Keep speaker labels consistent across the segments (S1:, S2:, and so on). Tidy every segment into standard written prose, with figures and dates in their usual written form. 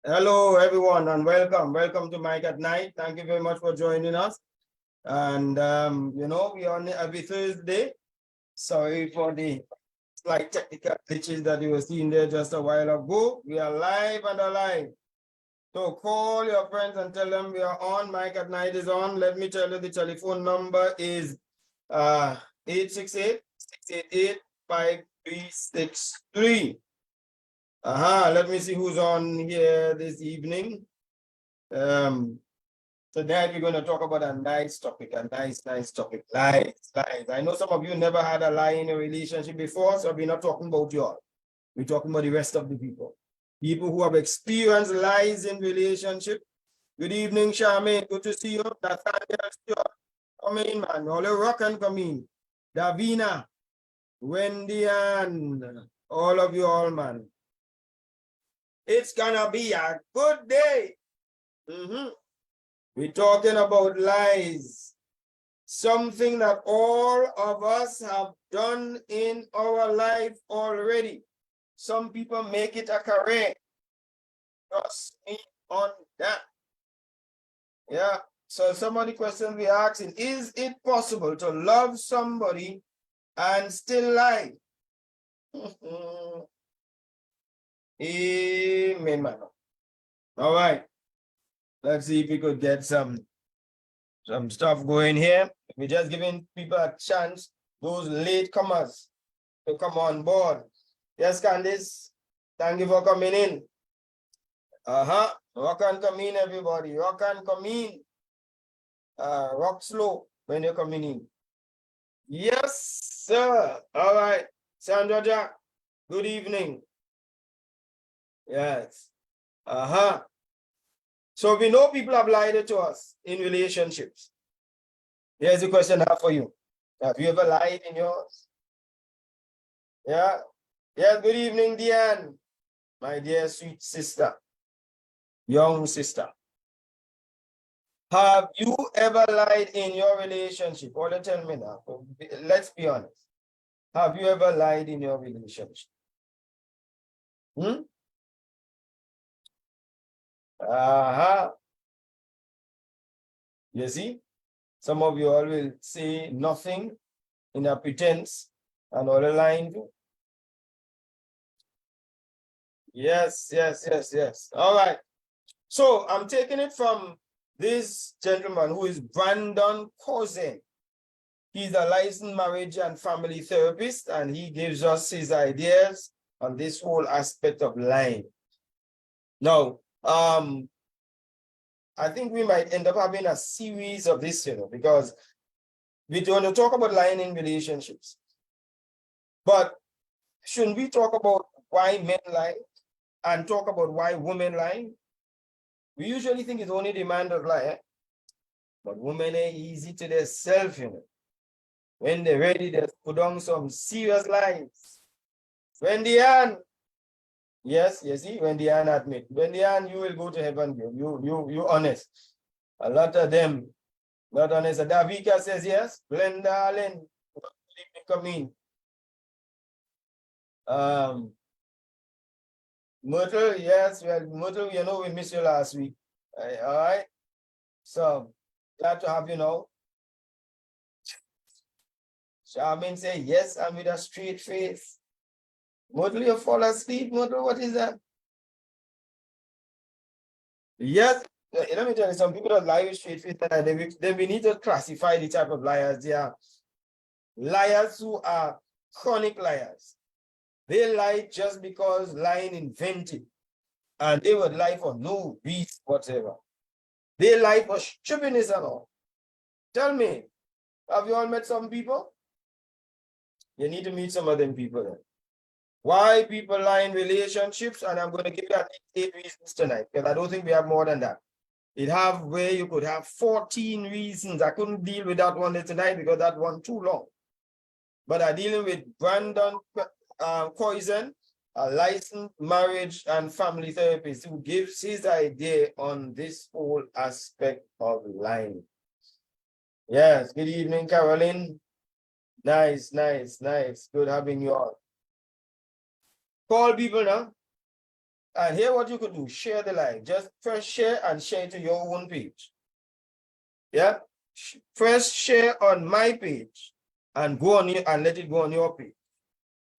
S1: Hello, everyone, and welcome. Welcome to Mike at Night. Thank you very much for joining us. And, we are on every Thursday. Sorry for the slight technical glitches that you were seeing there just a while ago. We are live and alive. So call your friends and tell them we are on. Mike at Night is on. Let me tell you the telephone number is 868-688-5363. Let me see who's on here this evening. Tonight we're going to talk about a nice topic, a nice topic. Lies. I know some of you never had a lie in a relationship before, so we're not talking about you all. We're talking about the rest of the people. People who have experienced lies in relationship. Good evening, Charmaine. Good to see you. Nathaniel, come in, man. All the rock and come in. Davina, Wendy, and all of you all, man. It's gonna be a good day. We're talking about lies. Something that all of us have done in our life already. Some people make it a career. Trust me on that. Yeah. So some of the questions we're asking, is it possible to love somebody and still lie? Amen, man. All right. Let's see if we could get some stuff going here. We're just giving people a chance, those latecomers, to come on board. Yes, Candice, thank you for coming in. Rock and come in, everybody. Rock and come in. Rock slow when you're coming in. Yes, sir. All right. Sandra Jack, good evening. Yes. So we know people have lied to us in relationships. Here's a question I have for you. Have you ever lied in yours? Yeah. Yes, good evening, Diane. My dear sweet sister. Young sister. Have you ever lied in your relationship? Or tell me now. Let's be honest. Have you ever lied in your relationship? You see? Some of you all will say nothing in a pretense and all the lying too. Yes. All right. So I'm taking it from this gentleman who is Brandon Cousin. He's a licensed marriage and family therapist, and he gives us his ideas on this whole aspect of lying. Now, I think we might end up having a series of this, because we want to talk about lying in relationships. But shouldn't we talk about why men lie and talk about why women lie? We usually think it's only the man that lie, but women are easy to themselves, When they're ready, they put on some serious lies. Wendy Ann, yes, you see, Wendy Ann admit. Wendy Ann, you will go to heaven, you honest. A lot of them, not honest. Davika says yes. Glenda Allen, come in. Myrtle, yes, well, Myrtle, we missed you last week. All right. So glad to have you now. Charmaine say yes, I'm with a straight face. Myrtle, you fall asleep, Myrtle, what is that? Yes, let me tell you, some people that lie with straight face, then we need to classify the type of liars. They are liars who are chronic liars. They lie just because lying invented, and they would lie for no reason whatever. They lie for stupidness and all. Tell me, have you all met some people? You need to meet some of them people then. Why people lie in relationships, and I'm going to give you 8 reasons tonight, because I don't think we have more than that. It have where you could have 14 reasons. I couldn't deal with that one tonight because that one too long. But I'm dealing with Brandon Cousin, a licensed marriage and family therapist, who gives his idea on this whole aspect of lying. Yes, good evening, Caroline. Nice. Good having you all. Call people now. And here what you could do, share the live. Just first share and share to your own page. Yeah. First share on my page and go on and let it go on your page.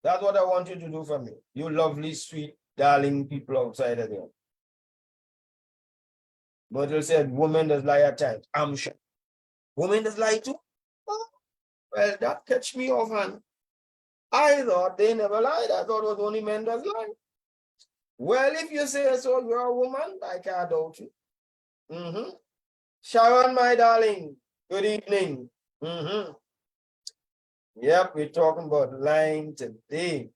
S1: That's what I want you to do for me. You lovely, sweet, darling people outside of there. Myrtle said, women does lie at times. I'm sure. Women does lie too? Oh, well, that catch me off hand. I thought they never lied. I thought it was only men that lie. Well, if you say so, you're a woman. I can't doubt you. Sharon, my darling, good evening. Yep, we're talking about lying today.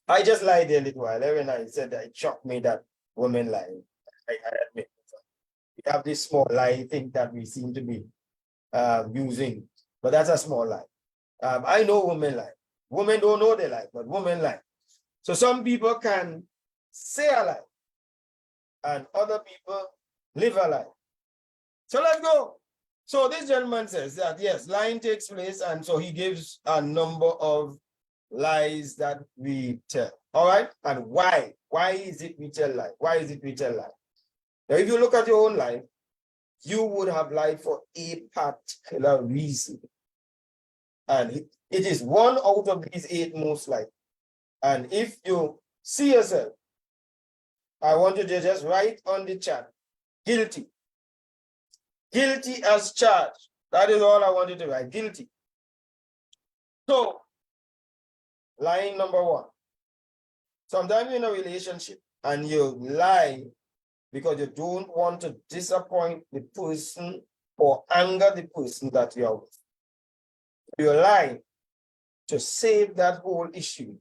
S1: I just lied a little while. When I said that, it shocked me that women lie. I admit. We have this small lie thing that we seem to be using, but that's a small lie. I know women lie. Women don't know they lie, but women lie. So some people can say a lie, and other people live a lie. So let's go. So this gentleman says that, yes, lying takes place, and so he gives a number of lies that we tell. All right? And why? Why is it we tell lie? Why is it we tell lie? Now, if you look at your own life, you would have lied for a particular reason. And it is one out of these 8 most likely. And if you see yourself, I want you to just write on the chat, guilty. Guilty as charged. That is all I want you to write, guilty. So, lying number 1. Sometimes you're in a relationship and you lie because you don't want to disappoint the person or anger the person that you're with. You lie to save that whole issue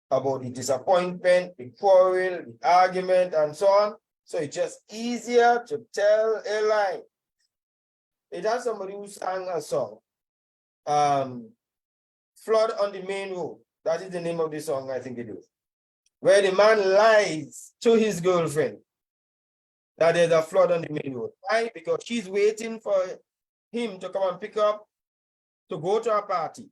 S1: about the disappointment, the quarrel, the argument, and so on. So it's just easier to tell a lie. It has somebody who sang a song, Flood on the Main Road. That is the name of the song, I think it is. Where the man lies to his girlfriend that there's a flood on the main road. Why? Because she's waiting for him to come and pick up to go to a party.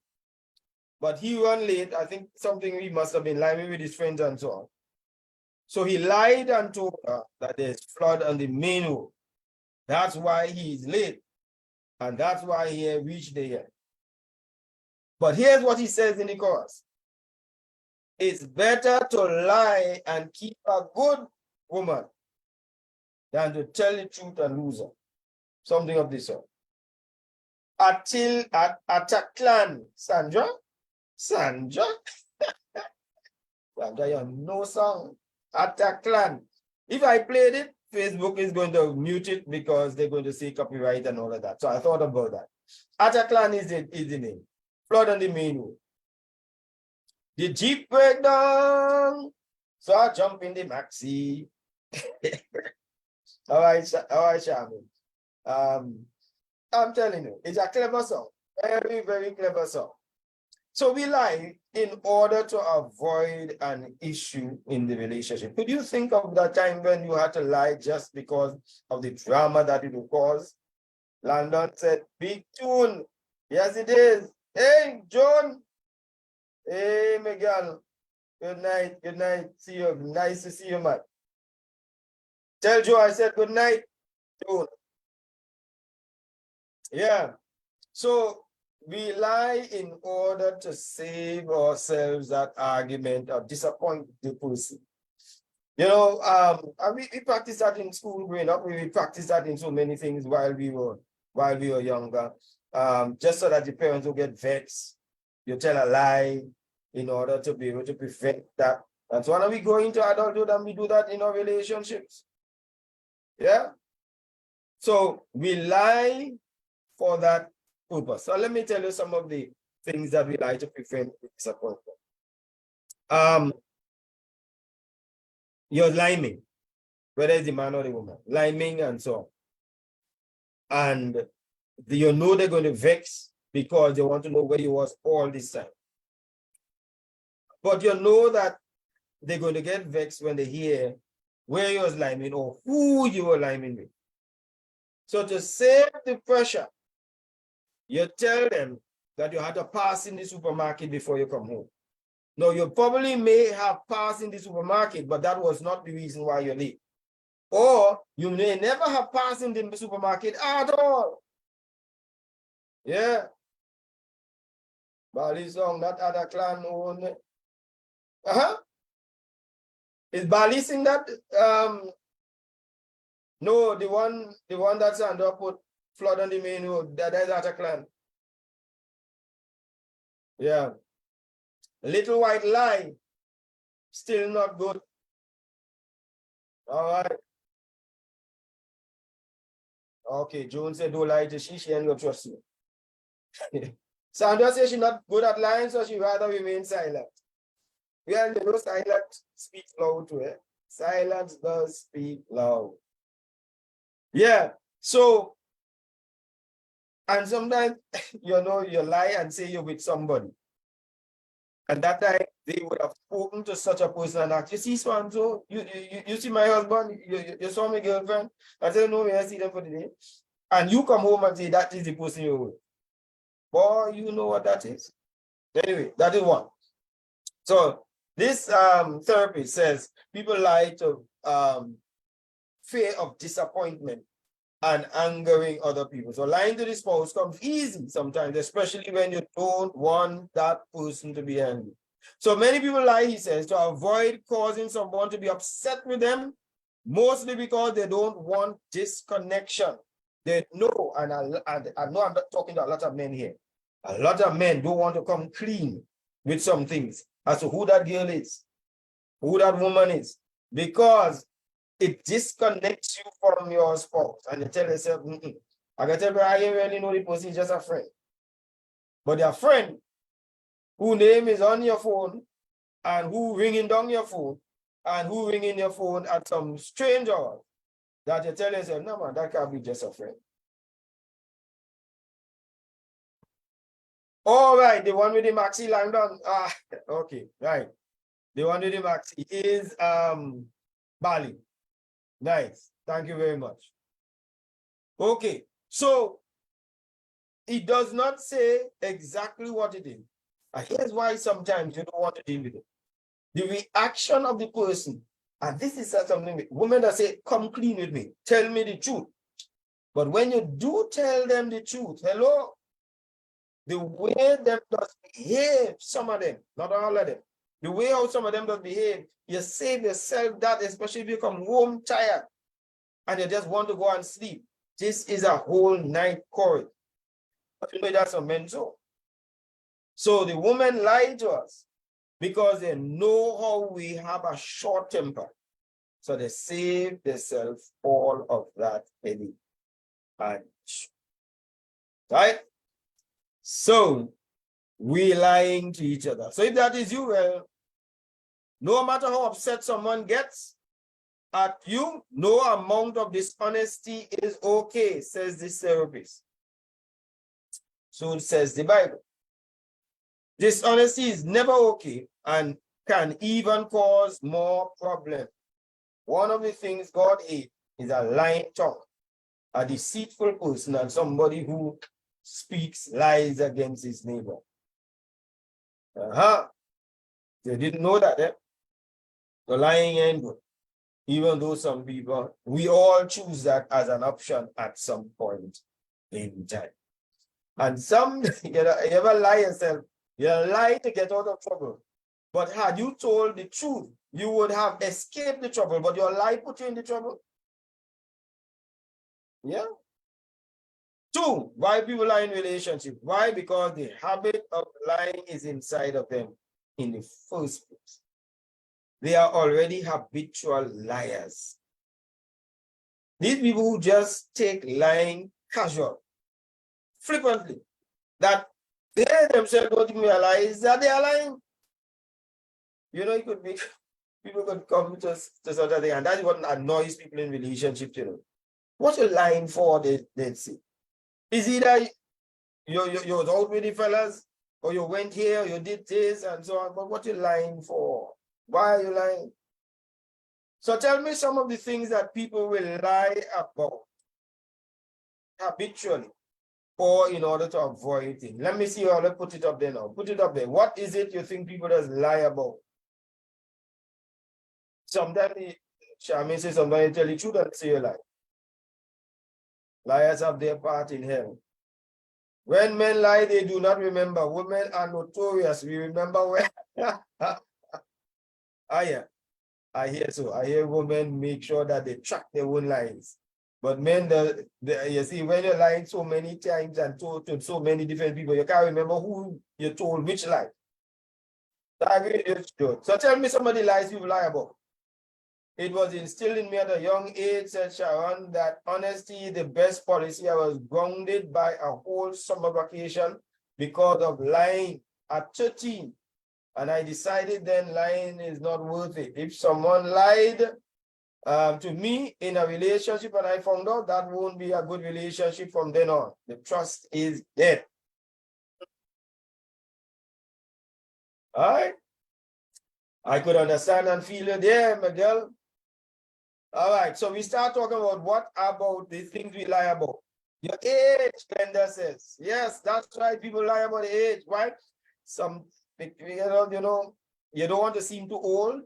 S1: But he ran late. I think something he must have been lying with his friends and so on. So he lied and told her that there's flood on the main road. That's why he's late. And that's why he reached there. But here's what he says in the chorus. It's better to lie and keep a good woman than to tell the truth and lose her. Something of this sort. Ataclan, Sandra? Sandra, you have no song. Ataclan. If I played it, Facebook is going to mute it because they're going to say copyright and all of that. So I thought about that. Ataclan is the name. Flood on the main road. The Jeep break down. So I jump in the maxi. All right, Shaman. I'm telling you, it's a clever song. Very, very clever song. So we lie in order to avoid an issue in the relationship. Could you think of that time when you had to lie just because of the drama that it would cause? Landon said, big tune. Yes, it is. Hey, John. Hey, Miguel. Good night. Good night. See you. Nice to see you, man. Tell Joe I said good night. John. Yeah. So we lie in order to save ourselves that argument or disappoint the person. You know, we practice that in school growing up. We practice that in so many things while we were younger. Just so that the parents will get vexed. You tell a lie in order to be able to prevent that. And so when we go into adulthood and we do that in our relationships. Yeah. So we lie for that purpose. So let me tell you some of the things that we lie to prevent disappointment. You're liming, whether it's the man or the woman, liming and so on. And you know they're going to vex because they want to know where you was all this time. But you know that they're going to get vexed when they hear where you was liming or who you were liming with. So to save the pressure, you tell them that you had to pass in the supermarket before you come home. No, you probably may have passed in the supermarket, but that was not the reason why you're late. Or you may never have passed in the supermarket at all. Yeah. Bali song, that other clan own. Uh-huh. Is Bali sing that? No, the one that Sandra put flood on the main road. That is other clan. Yeah. Little White Lie. Still not good. All right. Okay, Joan said don't lie to she ain't gonna trust you. Sandra says she's not good at lying, so she rather remain silent. Yeah, you know, silence speaks loud to it. Silence does speak loud. Yeah. So, and sometimes, you know, you lie and say you're with somebody. And that time they would have spoken to such a person and asked, you see, Swan, so you see my husband, you saw my girlfriend. I said, no, I see them for the day. And you come home and say that is the person you're with. Boy, you know what that is. Anyway, that is one. So this therapy says people lie to fear of disappointment and angering other people. So lying to the spouse comes easy sometimes, especially when you don't want that person to be angry. So many people lie, he says, to avoid causing someone to be upset with them, mostly because they don't want disconnection. They know, and I know I'm not talking to a lot of men here. A lot of men don't want to come clean with some things as to who that girl is, who that woman is, because it disconnects you from your spouse. And you tell yourself, I can tell you, I ain't really know the person, is just a friend. But their friend, whose name is on your phone, and who ringing down your phone, and who ringing your phone at some stranger, that you tell yourself, no man, that can't be just a friend. All right, the one with the maxi Langdon. Okay, right. The one with the maxi is Bali. Nice. Thank you very much. Okay, so it does not say exactly what it is. And here's why sometimes you don't want to deal with it. The reaction of the person, and this is something with women that say, come clean with me, tell me the truth. But when you do tell them the truth, hello, the way them does behave, some of them, not all of them, the way how some of them does behave, you save yourself that, especially if you come home tired and you just want to go and sleep. This is a whole night chorus. But you know that's a men so. So the women lie to us because they know how we have a short temper. So they save themselves all of that heavy punch. Right? So we lying to each other. So if that is you, well, no matter how upset someone gets at you, no amount of dishonesty is okay, says this therapist. So says the Bible. Dishonesty is never okay and can even cause more problems. One of the things God hates is a lying tongue, a deceitful person, and somebody who speaks lies against his neighbor. They didn't know that. The lying ain't good. Even though some people, we all choose that as an option at some point in time. And some, you ever lie yourself, you lie to get out of trouble. But had you told the truth, you would have escaped the trouble, but your lie put you in the trouble. Yeah. Two, why people lie in relationship? Why? Because the habit of lying is inside of them in the first place. They are already habitual liars. These people who just take lying casual, flippantly, that they themselves don't even realize that they are lying. You know, it could be, people could come to sort of thing, and that's what annoys people in relationships, you know. What you lying for, they'd say. Is either you're out with the fellas, or you went here, you did this, and so on, but what you lying for? Why are you lying? So tell me some of the things that people will lie about habitually. or in order to avoid it. Let me see how to put it up there now. Put it up there. What is it you think people just lie about? Sometimes, Charmaine says, sometimes you tell the truth and say you lie. Liars have their part in hell. When men lie, they do not remember. Women are notorious. We remember when. Yeah. I hear so. I hear women make sure that they track their own lies. But men, you see, when you're lying so many times and told to so many different people, you can't remember who you told which lie. So tell me some of the lies you lie about. It was instilled in me at a young age, said Sharon, that honesty is the best policy. I was grounded by a whole summer vacation because of lying at 13. And I decided then lying is not worth it. If someone lied to me in a relationship and I found out, that won't be a good relationship from then on. The trust is dead. All right? I could understand and feel it there, Miguel. All right, so we start talking about what about the things we lie about. Your age, Glenda says. Yes, that's right. People lie about the age, right? Some, you know, you don't want to seem too old,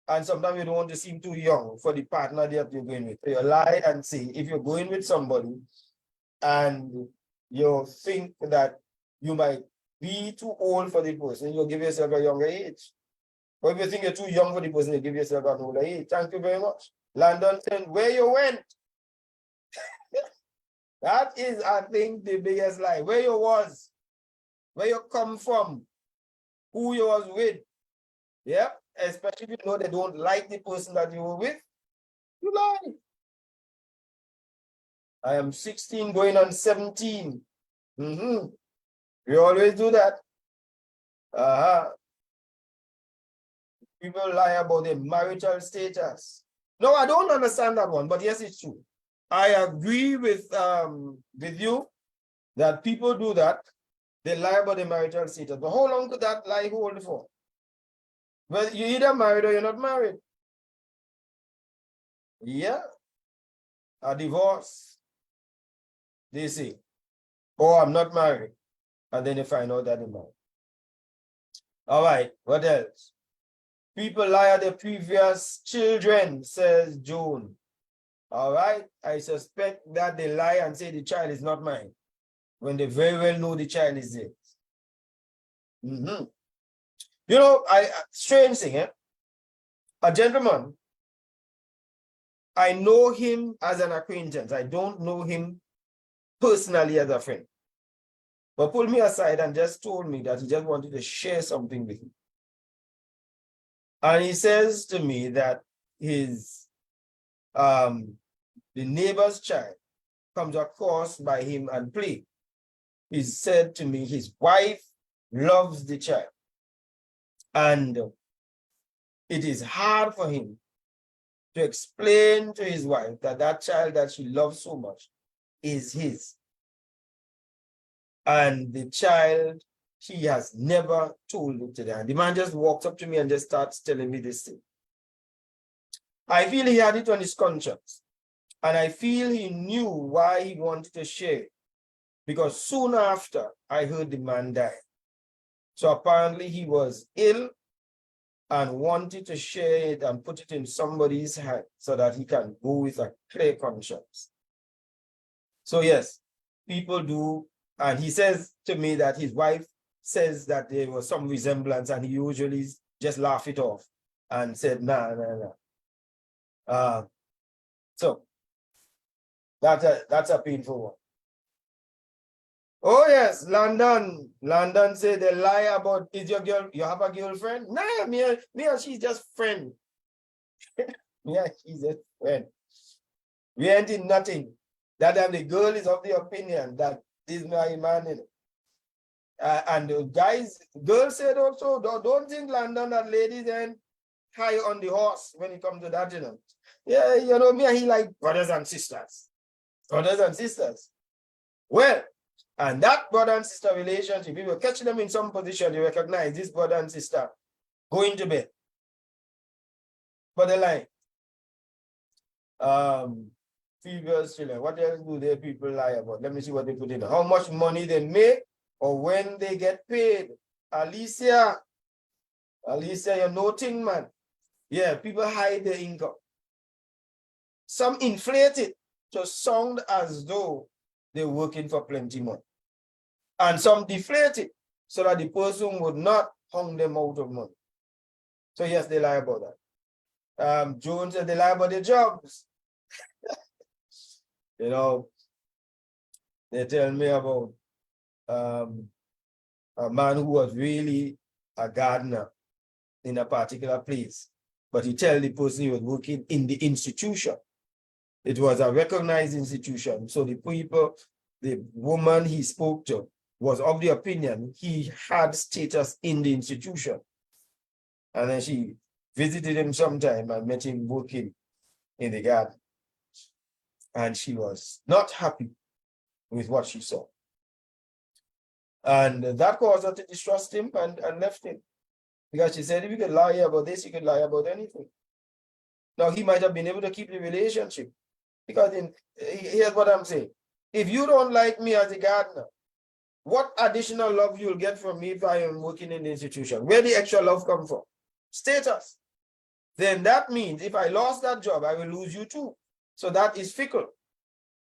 S1: and sometimes you don't want to seem too young for the partner that you're going with. So you lie and say, if you're going with somebody and you think that you might be too old for the person, you'll give yourself a younger age. But if you think you're too young for the person, you give yourself an older age. Thank you very much. Landon said, where you went? That is, I think, the biggest lie. Where you was, where you come from, who you was with. Yeah, especially if you know they don't like the person that you were with, you lie. I am 16 going on 17. We always do that. People lie about their marital status. No, I don't understand that one, but yes, it's true. I agree with you that people do that. They lie about their marital status. But how long could that lie hold for? Well, you're either married or you're not married. Yeah. A divorce, they say. Oh, I'm not married. And then they find out that they're married. All right, what else? People lie at their previous children, says Joan. All right, I suspect that they lie and say the child is not mine, when they very well know the child is theirs. You know, strange thing, eh? A gentleman, I know him as an acquaintance. I don't know him personally as a friend. But pulled me aside and just told me that he just wanted to share something with me. And he says to me that his the neighbor's child comes across by him and play. He said to me his wife loves the child. And it is hard for him to explain to his wife that that child that she loves so much is his. And the child, she has never told it to them. The man just walks up to me and just starts telling me this thing. I feel he had it on his conscience. And I feel he knew why he wanted to share it. Because soon after, I heard the man die. So apparently he was ill and wanted to share it and put it in somebody's hand so that he can go with a clear conscience. So yes, people do. And he says to me that his wife says that there was some resemblance and he usually just laugh it off and said, nah. So that's a painful one. Oh yes, London said they lie about, is your girl, you have a girlfriend? Nah, me and she's just friend. Me and she's just friend. We ain't in nothing. That time the girl is of the opinion that this my man in it. And the girls said also, don't think London that ladies ain't high on the horse when it comes to that, you know. Yeah, you know, me and he like brothers and sisters. Brothers and sisters. Well, and that brother and sister relationship, if you catch them in some position, you recognize this brother and sister going to bed for the line. previous children. What else do their people lie about? Let me see what they put in. How much money they make or when they get paid. Alicia, you're noting, man. Yeah, people hide their income. Some inflate it to sound as though they're working for plenty money. And some deflate it so that the person would not hung them out of money. So yes, they lie about that. Jones said they lie about their jobs. You know, they tell me about a man who was really a gardener in a particular place, but he tell the person he was working in the institution. It was a recognized institution. So the people, the woman he spoke to was of the opinion he had status in the institution. And then she visited him sometime and met him working in the garden. And she was not happy with what she saw. And that caused her to distrust him and left him. Because she said, if you could lie about this, you could lie about anything. Now, he might have been able to keep the relationship. Because here's what I'm saying. If you don't like me as a gardener, what additional love you'll get from me if I am working in the institution? Where the extra love come from? Status. Then that means if I lost that job, I will lose you too. So that is fickle.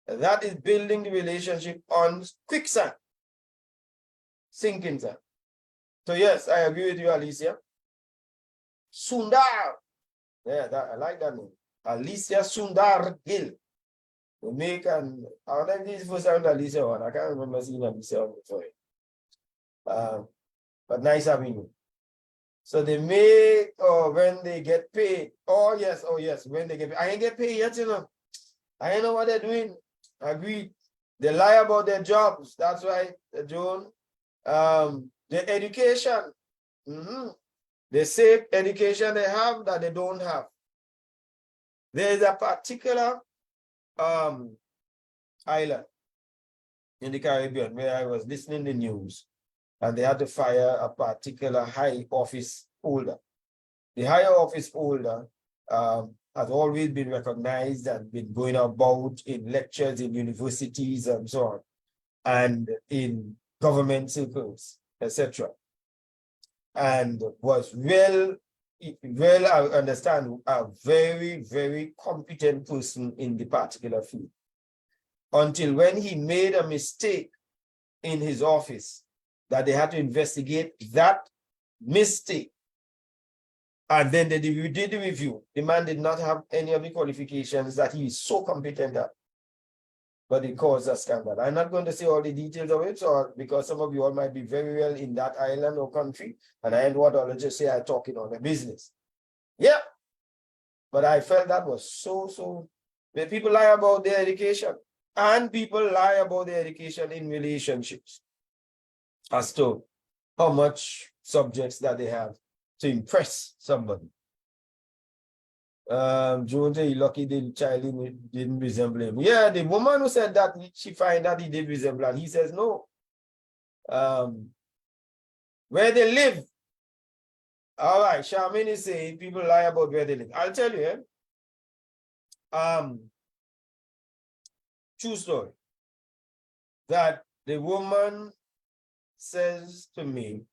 S1: That is building the relationship on quicksand. Sinking sand. So yes, I agree with you, Alicia. Sundar. Yeah, I like that name. Alicia Sundar Gill. They make an, I think this is the first time Alicia one. I can't remember seeing Alicia one before. But nice having you. So they make, when they get paid. Oh yes, when they get paid. I ain't get paid yet, you know. I ain't know what they're doing. Agreed. They lie about their jobs. That's right, Joan. Their education. They say education they have that they don't have. There is a particular island in the Caribbean where I was listening to the news and they had to fire a particular high office holder. The higher office holder has always been recognized and been going about in lectures in universities and so on, and in government circles, etc. And was I understand, a very, very competent person in the particular field. Until when he made a mistake in his office, that they had to investigate that mistake. And then they did the review. The man did not have any of the qualifications that he is so competent at. But it caused a scandal. I'm not going to say all the details of it, because some of you all might be very well in that island or country, and I don't want to just say I'm talking on the business. Yeah. But I felt that was so. When people lie about their education, and people lie about their education in relationships as to how much subjects that they have to impress somebody. Jones, he lucky the child didn't resemble him. Yeah, the woman who said that she find that he did resemble, and he says no. Where they live. All right, Charmaine is saying people lie about where they live. I'll tell you, true story, that the woman says to me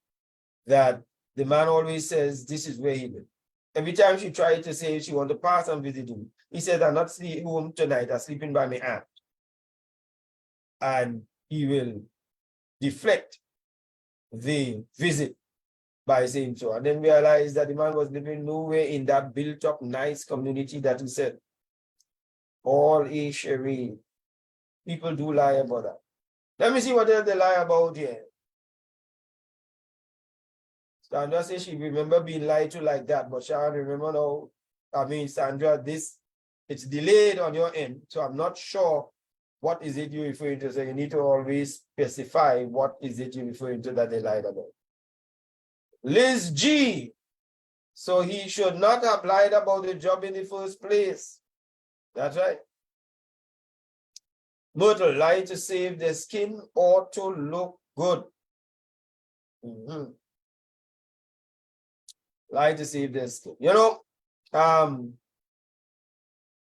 S1: that the man always says this is where he lives. Every time she tried to say she want to pass and visit him, he said, I'm not sleeping home tonight, I'm sleeping by my aunt. And he will deflect the visit by saying so. And then realize that the man was living nowhere in that built-up, nice community that he said. All a charade. People do lie about that. Let me see what else they lie about here. Sandra says she remember being lied to like that, but Sharon, remember now, I mean, Sandra, it's delayed on your end, so I'm not sure what is it you're referring to. So you need to always specify what is it you're referring to that they lied about. Liz G. So he should not have lied about the job in the first place. That's right. Myrtle, lie to save their skin or to look good. Lie to save their skin. You know,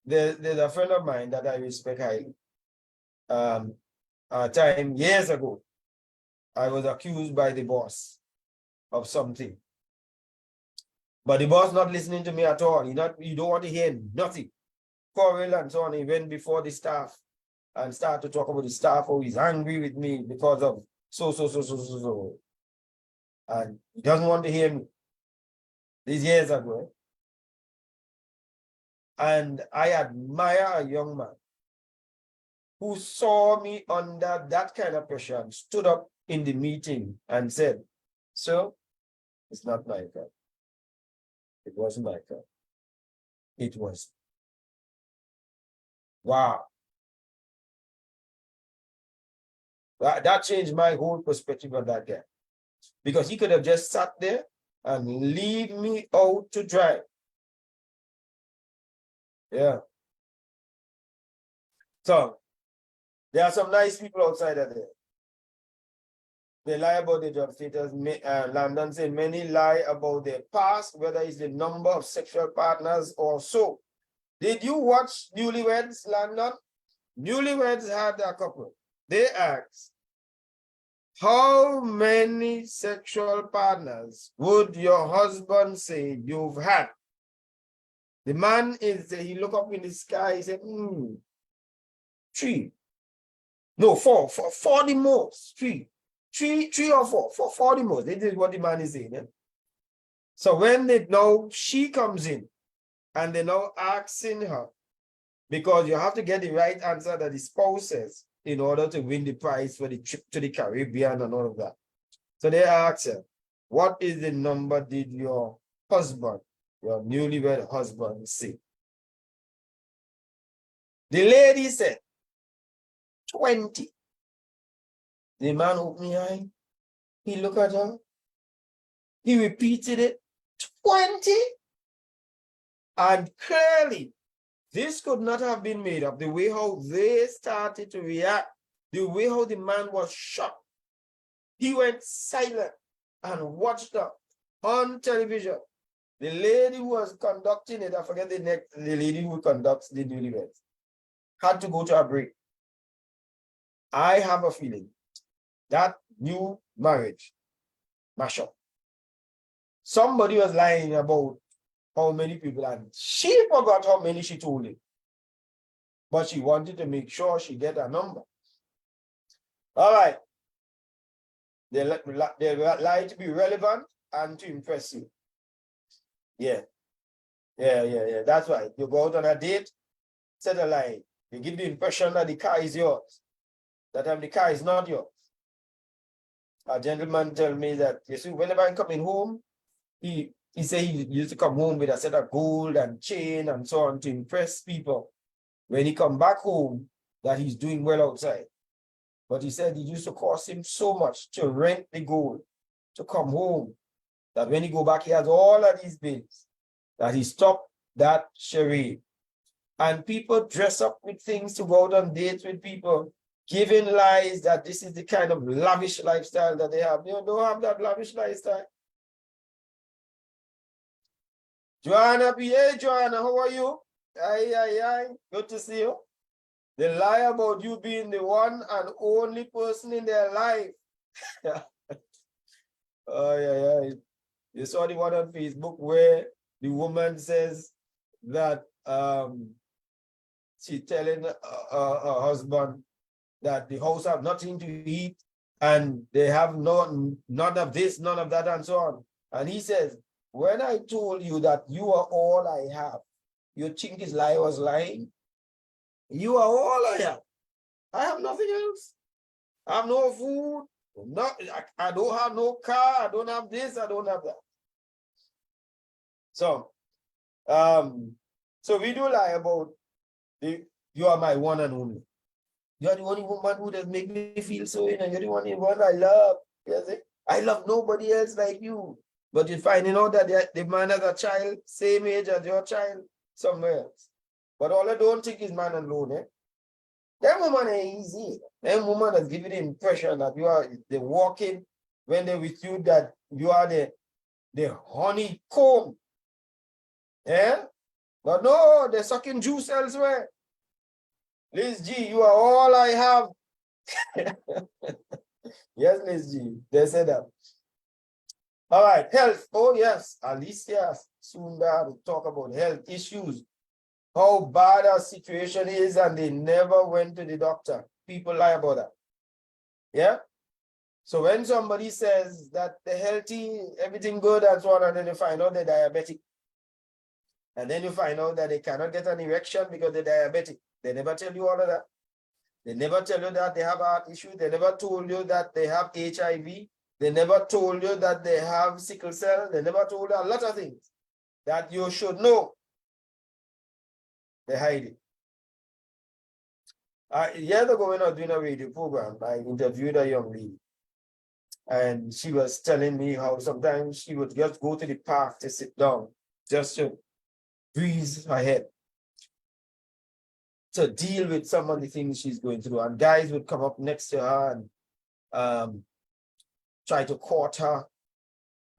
S1: there's a friend of mine that I respect highly. A time years ago, I was accused by the boss of something. But the boss not listening to me at all. You don't want to hear nothing. Quarrel and so on. He went before the staff and started to talk about the staff. Oh, he's angry with me because of so. And he doesn't want to hear me. These years ago. And I admire a young man who saw me under that kind of pressure and stood up in the meeting and said, "Sir, it's not my car. It wasn't my car. It was." Wow. That changed my whole perspective of that guy. Because he could have just sat there and leave me out to dry. Yeah. So, there are some nice people outside of there. They lie about their job status. Landon said many lie about their past, whether it's the number of sexual partners or so. Did you watch Newlyweds, Landon? Newlyweds had a couple. They asked, how many sexual partners would your husband say you've had? The man he looked up in the sky, he said, 3. No, 4 the most. 3 or 4 for the most. This is what the man is saying. Yeah? So when she comes in and they now asking her, because you have to get the right answer that the spouse says in order to win the prize for the trip to the Caribbean and all of that. So they asked her, what is the number did your husband, your newlywed husband, say? The lady said, 20. The man opened his eye. He looked at her. He repeated it, 20. And clearly, this could not have been made up. The way how they started to react, the way how the man was shocked. He went silent and watched her on television. The lady who was conducting it, I forget the lady who conducts the newlyweds, had to go to a break. I have a feeling that new marriage mashup. Somebody was lying about how many people, and she forgot how many she told him. But she wanted to make sure she get a number. All right. They lie to be relevant and to impress you. Yeah. That's right. You go out on a date, set a lie. You give the impression that the car is yours. That time the car is not yours. A gentleman told me that, you see, whenever I'm coming home, he said he used to come home with a set of gold and chain and so on to impress people. When he come back home, that he's doing well outside. But he said it used to cost him so much to rent the gold, to come home, that when he go back, he has all of these bills, that he stopped that charade. And people dress up with things to go out on dates with people, giving lies that this is the kind of lavish lifestyle that they have. You don't have that lavish lifestyle. Joanna, hey Joanna, how are you? Aye. Good to see you. They lie about you being the one and only person in their life. Oh, yeah. You saw the one on Facebook where the woman says that she's telling her husband that the house have nothing to eat and they have none of this, none of that, and so on. And he says, when I told you that you are all I have, you think his lie was lying? You are all I have. I have nothing else. I have no food. I don't have no car. I don't have this. I don't have that. So, we do lie about you are my one and only. You're the only woman who does make me feel so, you're the only one I love. You see? I love nobody else like you. But you're finding out that the man has a child, same age as your child, somewhere else. But all I don't think is man alone, eh? That woman ain't easy. That woman has given the impression that you are the walking when they're with you, that you are the honeycomb. Yeah? But no, they're sucking juice elsewhere. Liz G, you are all I have. Yes, Liz G, they said that. All right, health. Oh, yes, Alicia soon will talk about health issues. How bad our situation is, and they never went to the doctor. People lie about that. Yeah? So when somebody says that they're healthy, everything good and so on, and then you find out they're diabetic. And then you find out that they cannot get an erection because they're diabetic. They never tell you all of that. They never tell you that they have heart issues. They never told you that they have HIV. They never told you that they have sickle cell. They never told you a lot of things that you should know. They hide it. Years ago, when I was doing a radio program, I interviewed a young lady. And she was telling me how sometimes she would just go to the park to sit down, just to breathe her head, to deal with some of the things she's going through. And guys would come up next to her and try to court her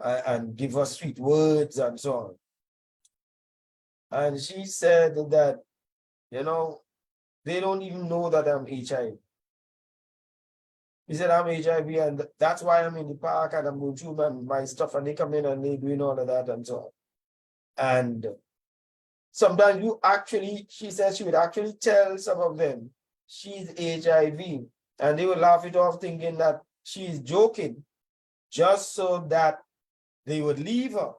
S1: and give her sweet words and so on. And she said that, you know, they don't even know that I'm HIV. He said, I'm HIV, and that's why I'm in the park and I'm going through my stuff, and they come in and they doing all of that and so on. And sometimes she says she would actually tell some of them she's HIV, and they would laugh it off thinking that she's joking, just so that they would leave her.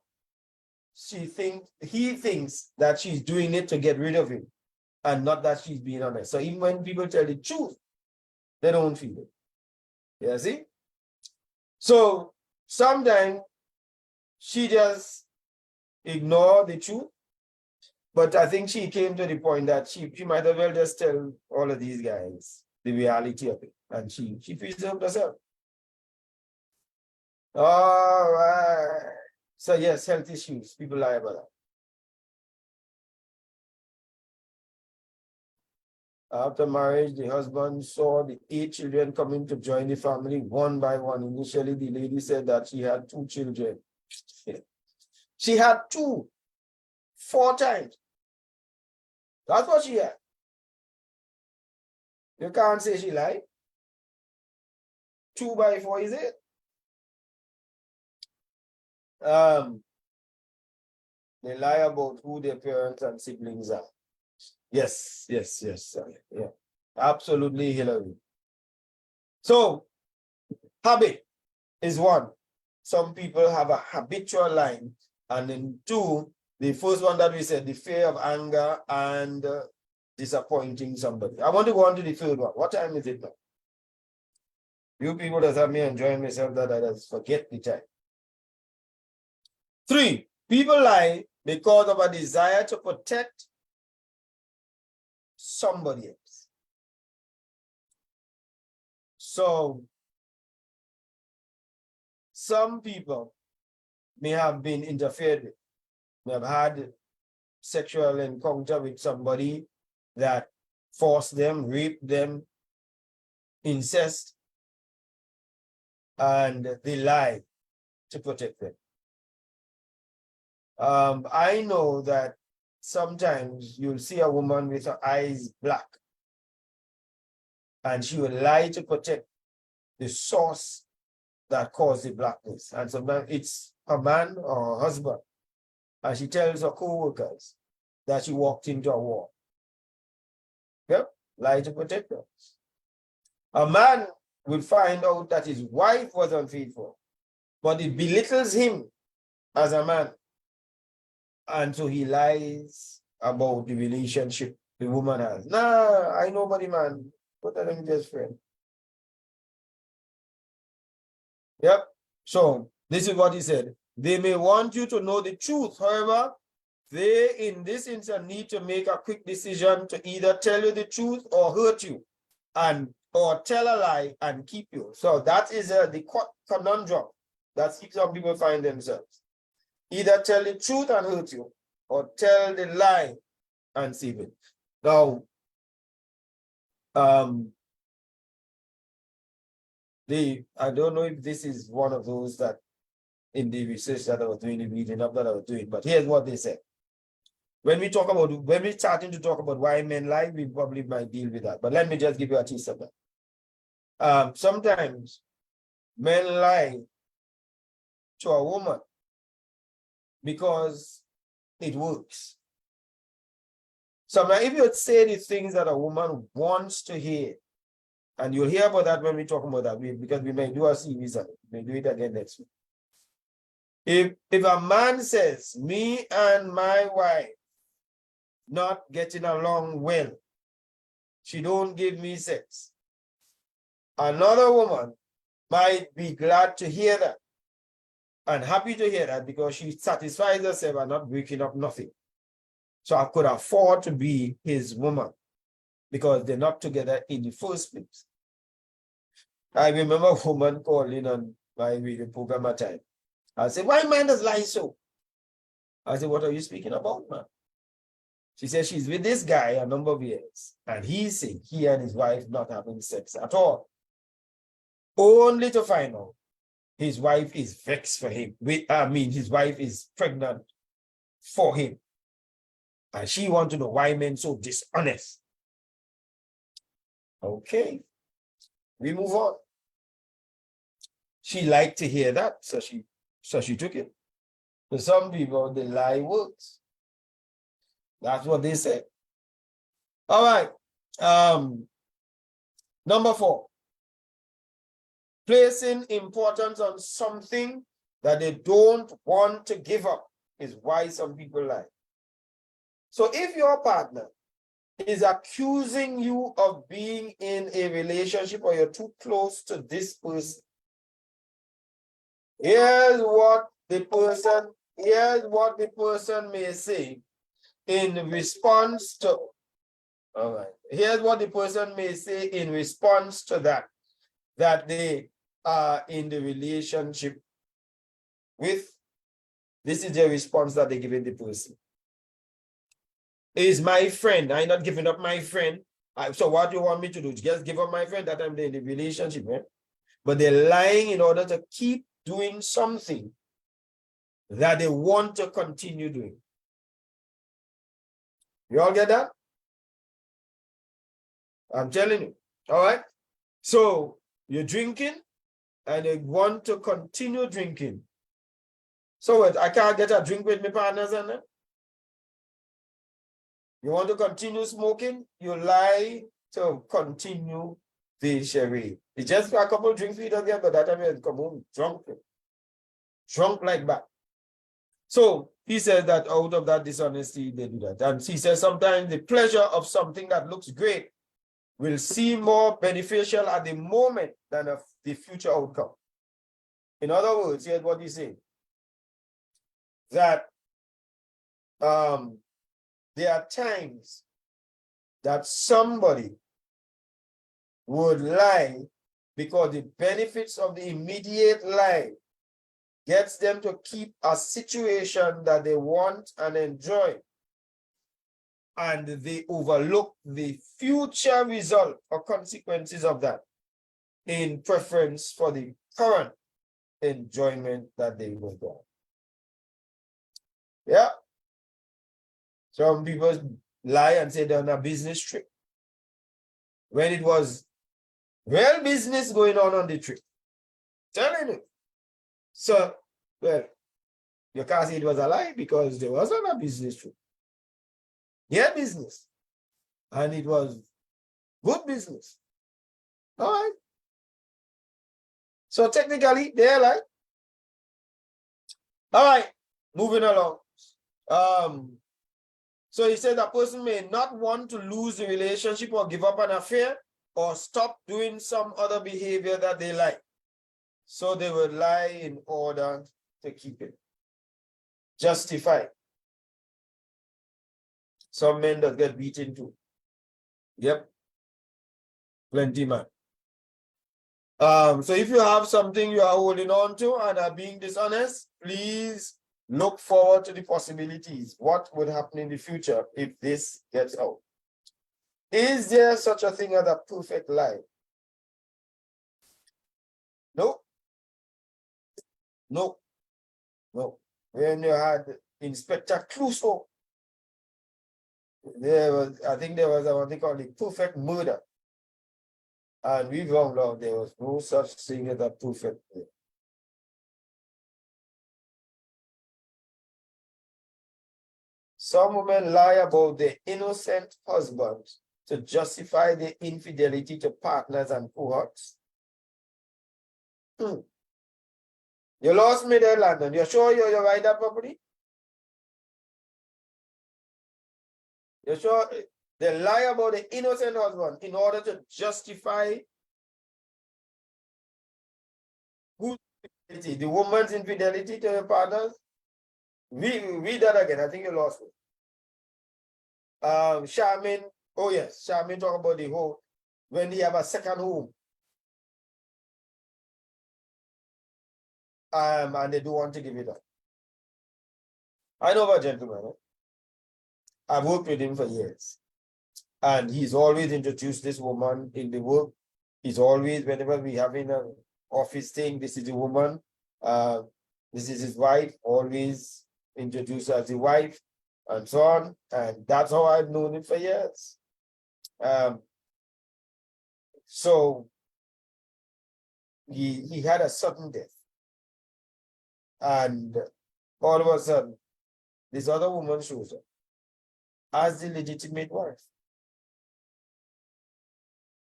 S1: He thinks that she's doing it to get rid of him, and not that she's being honest. So even when people tell the truth, they don't feel it. You see? So sometimes she just ignore the truth. But I think she came to the point that she might as well just tell all of these guys the reality of it. And she preserved herself. All right. So yes, health issues. People lie about that. After marriage, the husband saw the 8 children coming to join the family one by one. Initially, the lady said that she had 2 children. She had 2, 4 times. That's what she had. You can't say she lied. 2 by 4 is it? They lie about who their parents and siblings are. Yes. Yeah. Absolutely, Hillary. So, habit is one. Some people have a habitual lying. And then 2, the first one that we said, the fear of anger and disappointing somebody. I want to go on to the third one. What time is it now? You people that have me enjoying myself that I just forget the time. 3, people lie because of a desire to protect somebody else. So some people may have been interfered with, may have had sexual encounter with somebody that forced them, raped them, incest, and they lie to protect them. I know that sometimes you'll see a woman with her eyes black, and she will lie to protect the source that caused the blackness. And sometimes it's her man or her husband. And she tells her co-workers that she walked into a war. Yep, lie to protect her. A man will find out that his wife was unfaithful, but it belittles him as a man. And so he lies about the relationship the woman has. Nah, I know about the man. But I'm just friend. Yep. So this is what he said. They may want you to know the truth. However, they in this instance need to make a quick decision to either tell you the truth or hurt you, or tell a lie and keep you. So that is the conundrum that some people find themselves. Either tell the truth and hurt you, or tell the lie and save it. Now, I don't know if this is one of those that in the research that I was doing, the reading up that I was doing, but here's what they said. when we're starting to talk about why men lie, we probably might deal with that. But let me just give you a taste of that. Sometimes men lie to a woman because it works. Sometimes if you say the things that a woman wants to hear, and you'll hear about that when we talk about that, because we may do a series on it. We may do it again next week. If a man says, me and my wife not getting along well, she don't give me sex, another woman might be glad to hear that and happy to hear that because she satisfies herself and not breaking up nothing. So I could afford to be his woman because they're not together in the first place. I remember a woman calling on my radio program at time. I said, why man does lie so? I said, what are you speaking about, man? She said she's with this guy a number of years, and he's saying he and his wife not having sex at all. Only to find out his wife is vexed for him. His wife is pregnant for him. And she wants to know why men so dishonest. Okay, we move on. She liked to hear that, so she took it. For some people, the lie works. That's what they say. All right. Number 4. Placing importance on something that they don't want to give up is why some people lie. So if your partner is accusing you of being in a relationship or you're too close to this person, here's what the person may say in response to, all right, here's what the person may say in response to that they are in the relationship with. This is the response that they give the person. Is my friend, I'm not giving up my friend. So what do you want me to do? Just give up my friend that I'm in the relationship, right? But they're lying in order to keep doing something that they want to continue doing. You all get that? I'm telling you. All right. So you're drinking and you want to continue drinking. So what? I can't get a drink with my partners and then? You want to continue smoking? You lie to continue the charade. It's just a couple of drinks we don't get, but that time you come home drunk like that. So he says that out of that dishonesty, they do that. And he says sometimes the pleasure of something that looks great will seem more beneficial at the moment than the future outcome. In other words, here's what he's saying. That there are times that somebody would lie because the benefits of the immediate lie gets them to keep a situation that they want and enjoy, and they overlook the future result or consequences of that in preference for the current enjoyment that they will get. Yeah. Some people lie and say they're on a business trip when it was real business going on the trip. Telling you. So, well, you can't say it was a lie because there wasn't a business trip. Yeah, business. And it was good business. All right. So technically, they're like, all right, moving along. So he said a person may not want to lose the relationship or give up an affair or stop doing some other behavior that they like. So they will lie in order to keep it. Justify. Some men that get beaten too. Yep. Plenty, man. So if you have something you are holding on to and are being dishonest, please look forward to the possibilities. What would happen in the future if this gets out? Is there such a thing as a perfect lie? No. No. No. When you had Inspector Clouseau I think there was what they call the perfect murder. And we found out there was no such thing as a perfect murder. Some women lie about their innocent husbands to justify their infidelity to partners and cohorts. You lost me there, London. You're sure you're right that property? You're sure they lie about the innocent husband in order to justify whose infidelity? The woman's infidelity to her partners? Read that again. I think you lost it. Charmaine, oh yes, Charmaine talk about the whole when they have a second home. And they don't want to give it up. I know of a gentleman. I've worked with him for years. And he's always introduced this woman in the work. He's always, whenever we have in an office thing, this is the woman, this is his wife, always introduced as the wife, and so on. And that's how I've known him for years. So he had a sudden death. And all of a sudden, this other woman shows up as the legitimate wife.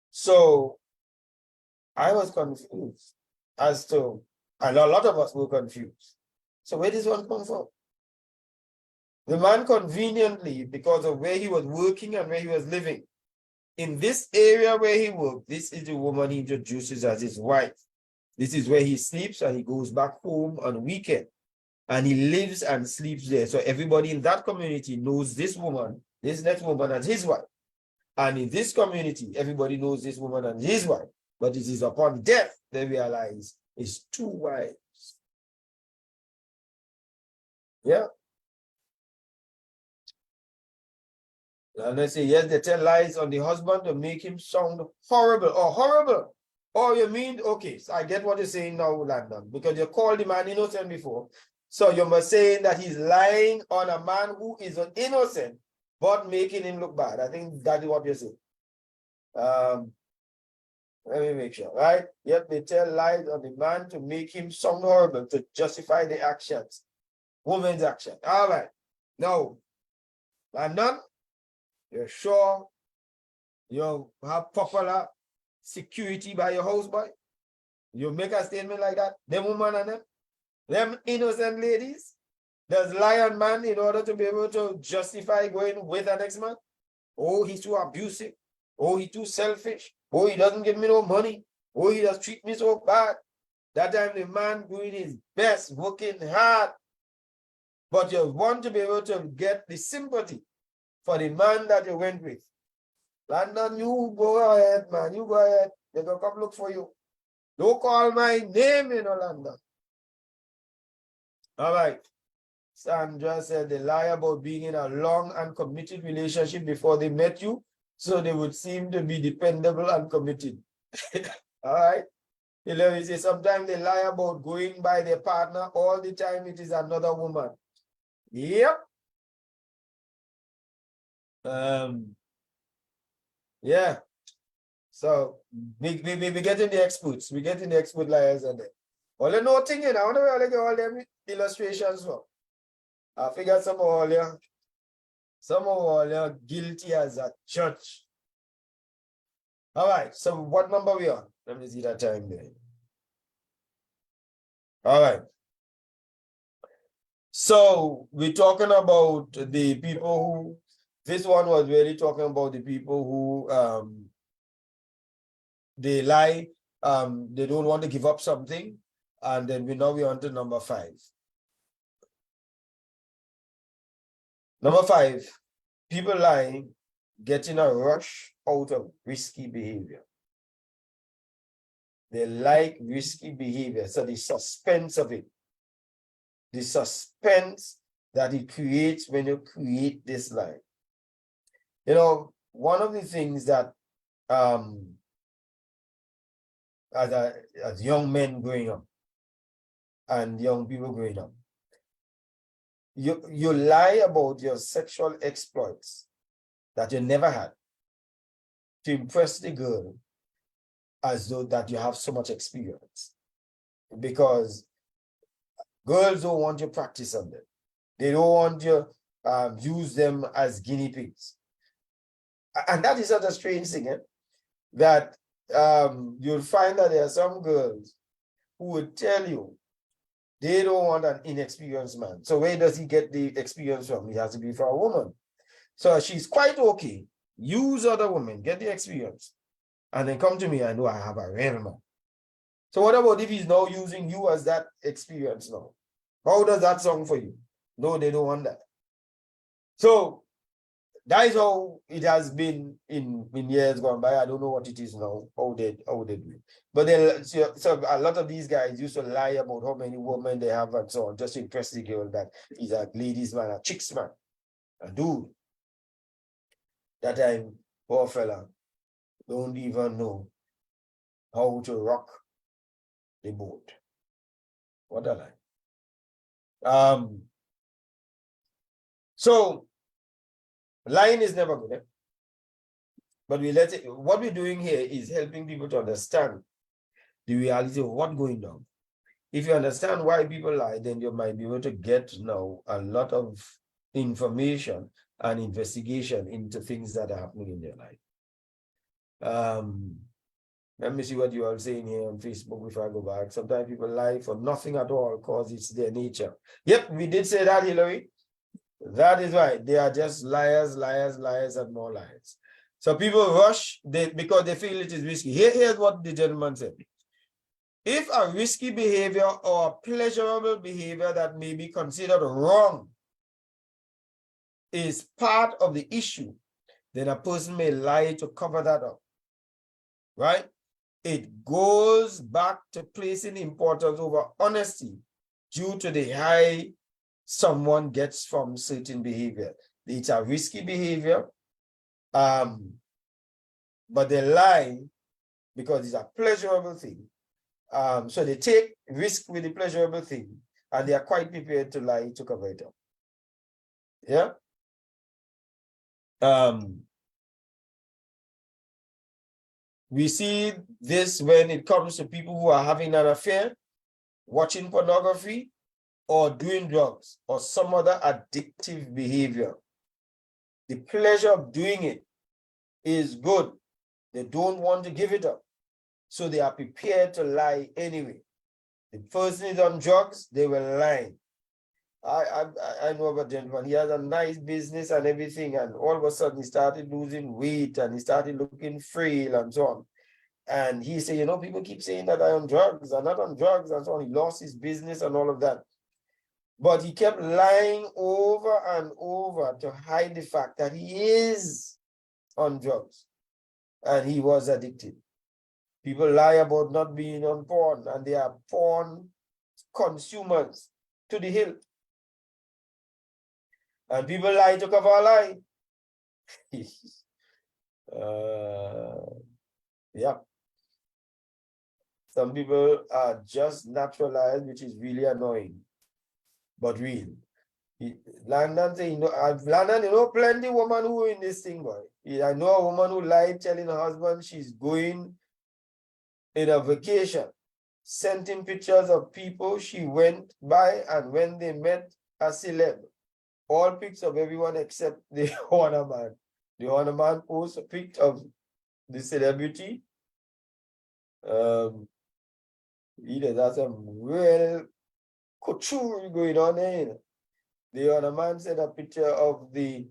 S1: So I was confused as to, and a lot of us were confused. So where does one come from? The man conveniently, because of where he was working and where he was living, in this area where he worked, this is the woman he introduces as his wife. This is where he sleeps and he goes back home on weekend. And he lives and sleeps there. So everybody in that community knows this woman, this next woman as his wife. And in this community, everybody knows this woman as his wife. But it is upon death they realize it's two wives. Yeah. And they say, yes, they tell lies on the husband to make him sound horrible. Oh, horrible. Oh, you mean, okay, so I get what you're saying now, Landon, because you called the man innocent before. So you're saying that he's lying on a man who is innocent, but making him look bad. I think that is what you're saying. Let me make sure, right? Yet they tell lies on the man to make him sound horrible, to justify the actions, woman's action. All right. Now, Landon, you're sure you have popular security by your house boy? You make a statement like that? Them woman and them innocent ladies, does lie on man in order to be able to justify going with the next man? Oh, he's too abusive. Oh, he's too selfish. Oh, he doesn't give me no money. Oh, he does treat me so bad. That time the man doing his best, working hard. But you want to be able to get the sympathy for the man that you went with. Landon, you go ahead, man. You go ahead. They're going to come look for you. Don't call my name, Landon. All right. Sandra said they lie about being in a long and committed relationship before they met you, so they would seem to be dependable and committed. All right. Let me say, sometimes they lie about going by their partner. All the time it is another woman. Yep. Yeah. So we getting the experts. We getting the expert liars on there. All the no thing, I wonder where I get all them illustrations from. I figure some of all you guilty as a judge. All right, so what number we on? Let me see that time there. All right. So we're talking about the people who, this one was really talking about the people who they lie, they don't want to give up something. And then we're on to number 5. Number 5, people lying, getting a rush out of risky behavior. They like risky behavior. So the suspense of it, the suspense that it creates when you create this lie. You know, one of the things that as young men growing up and young people growing up, you lie about your sexual exploits that you never had to impress the girl as though that you have so much experience. Because girls don't want you practice on them. They don't want you use them as guinea pigs. And that is such a strange thing, that you'll find that there are some girls who would tell you they don't want an inexperienced man. So where does he get the experience from? He has to be for a woman. So she's quite okay. Use other women, get the experience, and then come to me. I know I have a real man. So what about if he's now using you as that experience now? How does that sound for you? No, they don't want that. So that is how it has been in years gone by. I don't know what it is now, how they do it. But then so a lot of these guys used to lie about how many women they have and so on, just to impress the girl that he's a ladies man, a chicks man, a dude. That time, poor fella, don't even know how to rock the boat. What a lie. So lying is never good, but we let it. What we're doing here is helping people to understand the reality of what's going on. If you understand why people lie, then you might be able to get now a lot of information and investigation into things that are happening in their life. Let me see what you are saying here on Facebook before I go back. Sometimes people lie for nothing at all because it's their nature. Yep, we did say that, Hillary. That is right. They are just liars, liars, liars, and more liars. So people rush because they feel it is risky. Here's what the gentleman said. If a risky behavior or a pleasurable behavior that may be considered wrong is part of the issue, then a person may lie to cover that up. Right? It goes back to placing importance over honesty due to the high someone gets from certain behavior. It's a risky behavior, but they lie because it's a pleasurable thing. So they take risk with the pleasurable thing, and they are quite prepared to lie to cover it up. Yeah. We see this when it comes to people who are having an affair, watching pornography, or doing drugs, or some other addictive behavior. The pleasure of doing it is good. They don't want to give it up. So they are prepared to lie anyway. The person is on drugs, they will lie. I know of a gentleman, he has a nice business and everything, and all of a sudden he started losing weight and he started looking frail and so on. And he said, you know, people keep saying that I'm on drugs, I'm not on drugs and so on. He lost his business and all of that. But he kept lying over and over to hide the fact that he is on drugs and he was addicted. People lie about not being on porn, and they are porn consumers to the hilt. And people lie to cover a lie. Yeah. Some people are just natural liars, which is really annoying, but real. Landon say, Landon, you know, plenty women who are in this thing, boy. I know a woman who lied telling her husband she's going in a vacation, sent him pictures of people she went by and when they met a celeb. All pics of everyone except the honor man. The honor man posts a pic of the celebrity. That's some real couture going on there. The honor man sent a picture of the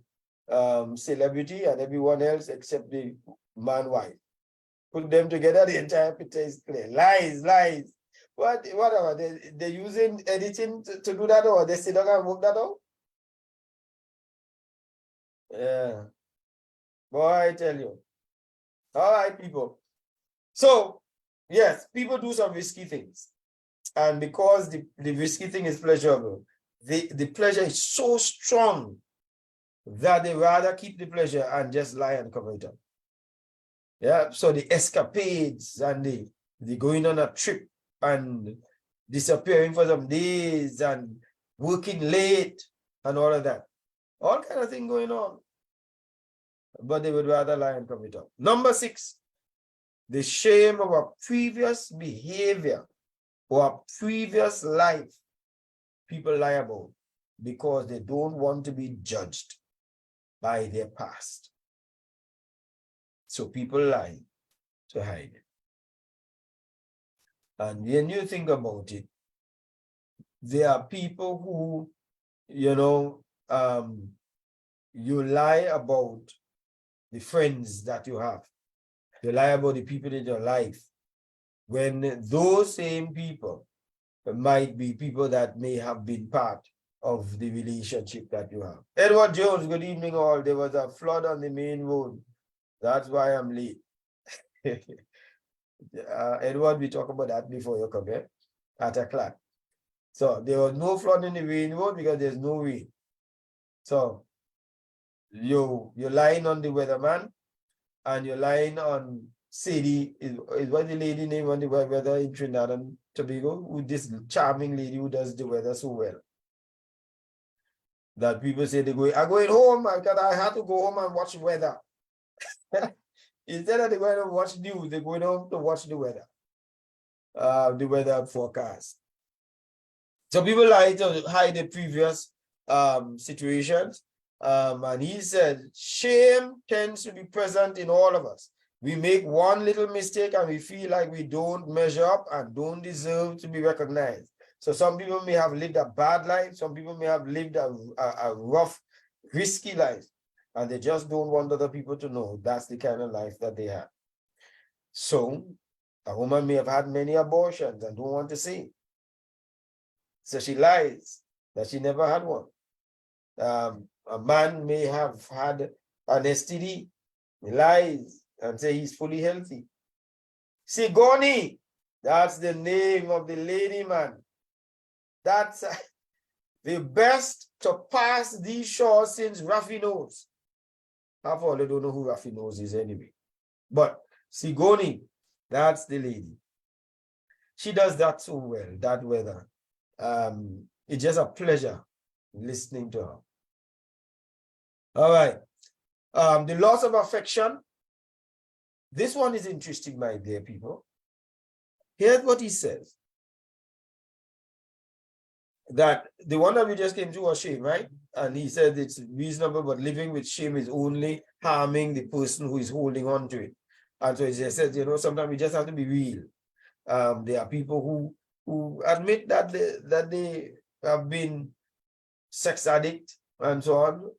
S1: celebrity and everyone else except the man wife. Put them together, the entire picture is clear. Lies, lies. Whatever. They're using editing to do that, or they sit down and work that out? Yeah. Boy, I tell you. All right, people. So, yes, people do some risky things. And because the risky thing is pleasurable, the pleasure is so strong that they rather keep the pleasure and just lie and cover it up. Yeah, so the escapades and the going on a trip and disappearing for some days and working late and all of that. All kind of thing going on. but they would rather lie and cover it up. Number 6, the shame of a previous behavior or a previous life. People lie about because they don't want to be judged by their past. So people lie to hide it. And when you think about it, there are people who, you lie about the friends that you have. You lie about the people in your life. When those same people might be people that may have been part of the relationship that you have. Edward Jones, good evening all. There was a flood on the main road. That's why I'm late. Edward, we talked about that before you come here at a class. So there was no flood in the main road because there's no rain. So you're lying on the weatherman and you're lying on Sadie, is what the lady name on the weather in Trinidad and Tobago, who this charming lady who does the weather so well. That people say I'm going home because I have to go home and watch weather. Instead of they going to watch news, they're going home to watch the weather forecast. So people like to hide the previous situations. And he said, shame tends to be present in all of us. We make one little mistake and we feel like we don't measure up and don't deserve to be recognized. So some people may have lived a bad life. Some people may have lived a rough, risky life. And they just don't want other people to know that's the kind of life that they have. So a woman may have had many abortions and don't want to say. So she lies that she never had one. A man may have had an STD. He lies and say he's fully healthy. Sigoni, that's the name of the lady, man. That's the best to pass these shores since Rafi knows. Half all they don't know who Rafi knows is anyway. But Sigoni, that's the lady. She does that so well, that weather. It's just a pleasure listening to her. All right. The loss of affection. This one is interesting, my dear people. Here's what he says. That the one that we just came to was shame, right? And he said it's reasonable, but living with shame is only harming the person who is holding on to it. And so he just says, sometimes we just have to be real. There are people who admit that they have been sex addict and so on.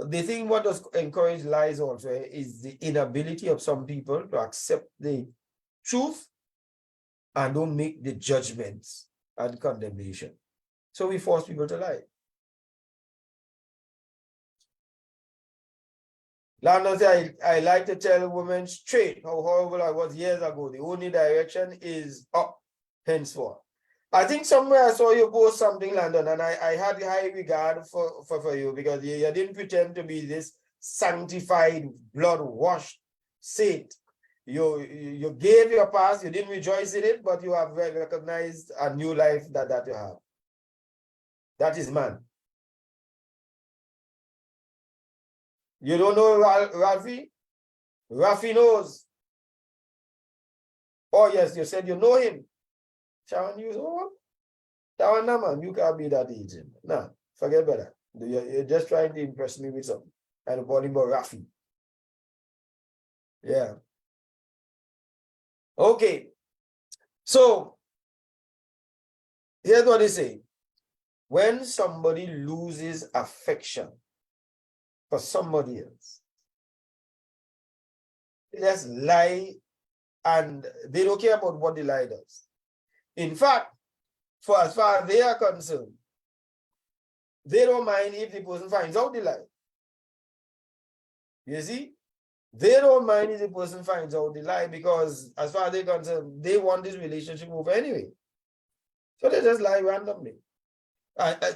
S1: The thing what does encourage lies also is the inability of some people to accept the truth and don't make the judgments and condemnation. So we force people to lie. Landon said, I like to tell women straight how horrible I was years ago. The only direction is up henceforth. I think somewhere I saw you post something, Landon, and I had high regard for you because you didn't pretend to be this sanctified, blood-washed saint. You gave your past, you didn't rejoice in it, but you have recognized a new life that you have. That is man. You don't know Rafi? Rafi knows. Oh, yes, you said you know him. Sharon, Sharon, no, man, you can't be that agent. No, forget about that. You're just trying to impress me with something. And call him about Rafi. Yeah. Okay. So, here's what they say. When somebody loses affection for somebody else, they just lie and they don't care about what the lie does. In fact, for as far as they are concerned, they don't mind if the person finds out the lie. You see? They don't mind if the person finds out the lie because as far as they're concerned, they want this relationship over anyway. So they just lie randomly.